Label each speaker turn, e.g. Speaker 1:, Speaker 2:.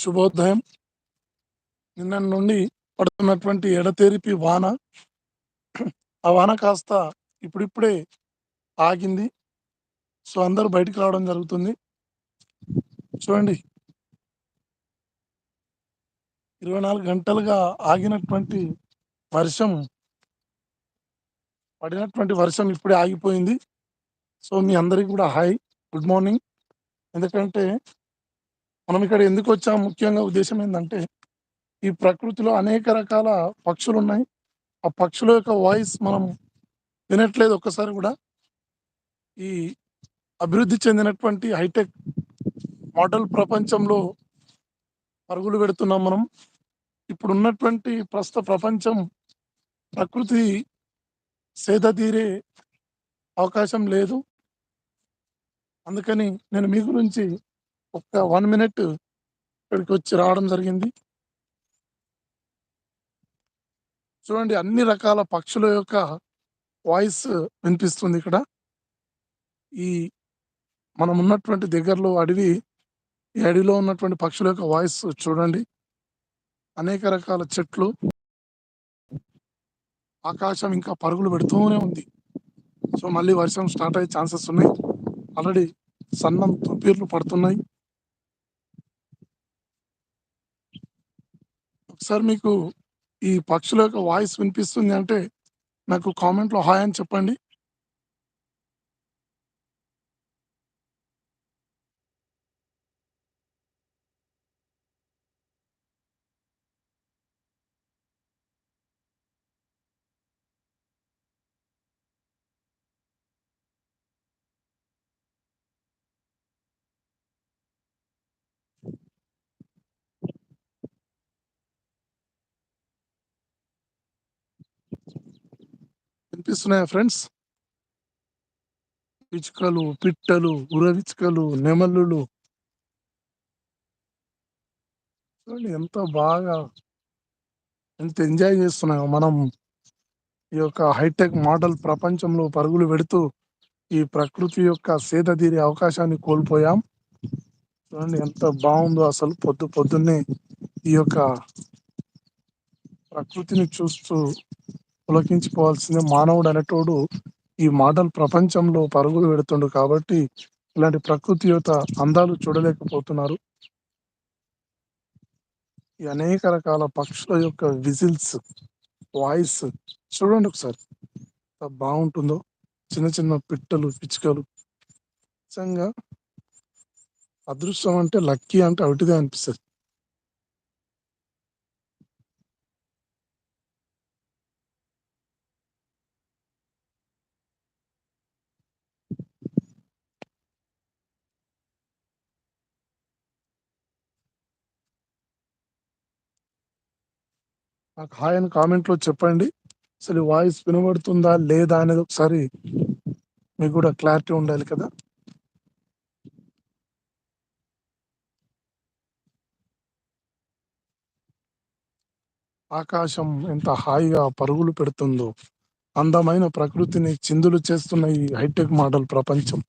Speaker 1: శుభోదయం. నిన్న నుండి పడుతున్నటువంటి ఎడతెరిపి వాన, ఆ వాన కాస్త ఇప్పుడిప్పుడే ఆగింది. సో, అందరూ బయటికి రావడం జరుగుతుంది. చూడండి, 24 గంటలుగా ఆగినటువంటి వర్షం పడినటువంటి వర్షం ఇప్పుడే ఆగిపోయింది. సో, మీ అందరికి కూడా హాయ్, గుడ్ మార్నింగ్. ఎందుకంటే మనం ఇక్కడ ఎందుకొచ్చాం, ముఖ్యంగా ఉద్దేశ్యం ఏందంటే, ఈ ప్రకృతిలో అనేక రకాల పక్షులున్నాయి. ఆ పక్షుల యొక్క వాయిస్ మనం వినట్లేదు ఒక్కసారి కూడా. ఈ అభివృద్ధి చెందినటువంటి హైటెక్ మోడల్ ప్రపంచంలో పరుగులు పెడుతున్నాం మనం. ఇప్పుడున్నటువంటి ప్రస్తుత ప్రపంచం ప్రకృతి సేద తీరే అవకాశం లేదు. అందుకని నేను మీ గురించి ఒక 1 మినిట్ ఇక్కడికి వచ్చి రావడం జరిగింది. చూడండి, అన్ని రకాల పక్షుల యొక్క వాయిస్ వినిపిస్తుంది ఇక్కడ. ఈ మనం ఉన్నటువంటి దగ్గరలో అడవి, ఈ అడవిలో ఉన్నటువంటి పక్షుల యొక్క వాయిస్ చూడండి. అనేక రకాల చెట్లు, ఆకాశం ఇంకా పరుగులు పెడుతూనే ఉంది. సో, మళ్ళీ వర్షం స్టార్ట్ అయ్యే ఛాన్సెస్ ఉన్నాయి. ఆల్రెడీ సన్నం తుప్పీర్లు పడుతున్నాయి. ఒకసారి మీకు ఈ పక్షుల యొక్క వాయిస్ వినిపిస్తుంది అంటే నాకు కామెంట్లో హాయ్ అని చెప్పండి. వినిపిస్తున్నాయా ఫ్రెండ్స్? పిచ్చుకలు, పిట్టలు, ఉరవిచ్చుకలు, నెమలులు, చూడండి ఎంత బాగా, ఎంత ఎంజాయ్ చేస్తున్నాయో మనం. ఈ యొక్క హైటెక్ మోడల్ ప్రపంచంలో పరుగులు పెడుతూ ఈ ప్రకృతి యొక్క సేద తీరే అవకాశాన్ని కోల్పోయాం. చూడండి ఎంత బాగుందో అసలు. పొద్దున్నే ఈ యొక్క ప్రకృతిని చూస్తూ పులకించిపోవాల్సిందే. మానవుడు అనేటోడు ఈ మోడల్ ప్రపంచంలో పరుగులు పెడుతుండు కాబట్టి ఇలాంటి ప్రకృతి యొక్క అందాలు చూడలేకపోతున్నారు. ఈ అనేక రకాల పక్షుల యొక్క విజిల్స్, వాయిస్ చూడండి ఒకసారి ఎంత బాగుంటుందో. చిన్న చిన్న పిట్టలు, పిచ్చుకలు, నిజంగా అదృష్టం అంటే, లక్కీ అంటే ఒకటిదే అనిపిస్తుంది. నాకు హాయ్ అని కామెంట్లో చెప్పండి. అసలు వాయిస్ వినబడుతుందా లేదా అనేది ఒకసారి మీకు కూడా క్లారిటీ ఉండాలి కదా. ఆకాశం ఎంత హాయిగా పరుగులు పెడుతుందో, అందమైన ప్రకృతిని చిందులు చేస్తున్న ఈ హైటెక్ మోడల్ ప్రపంచం.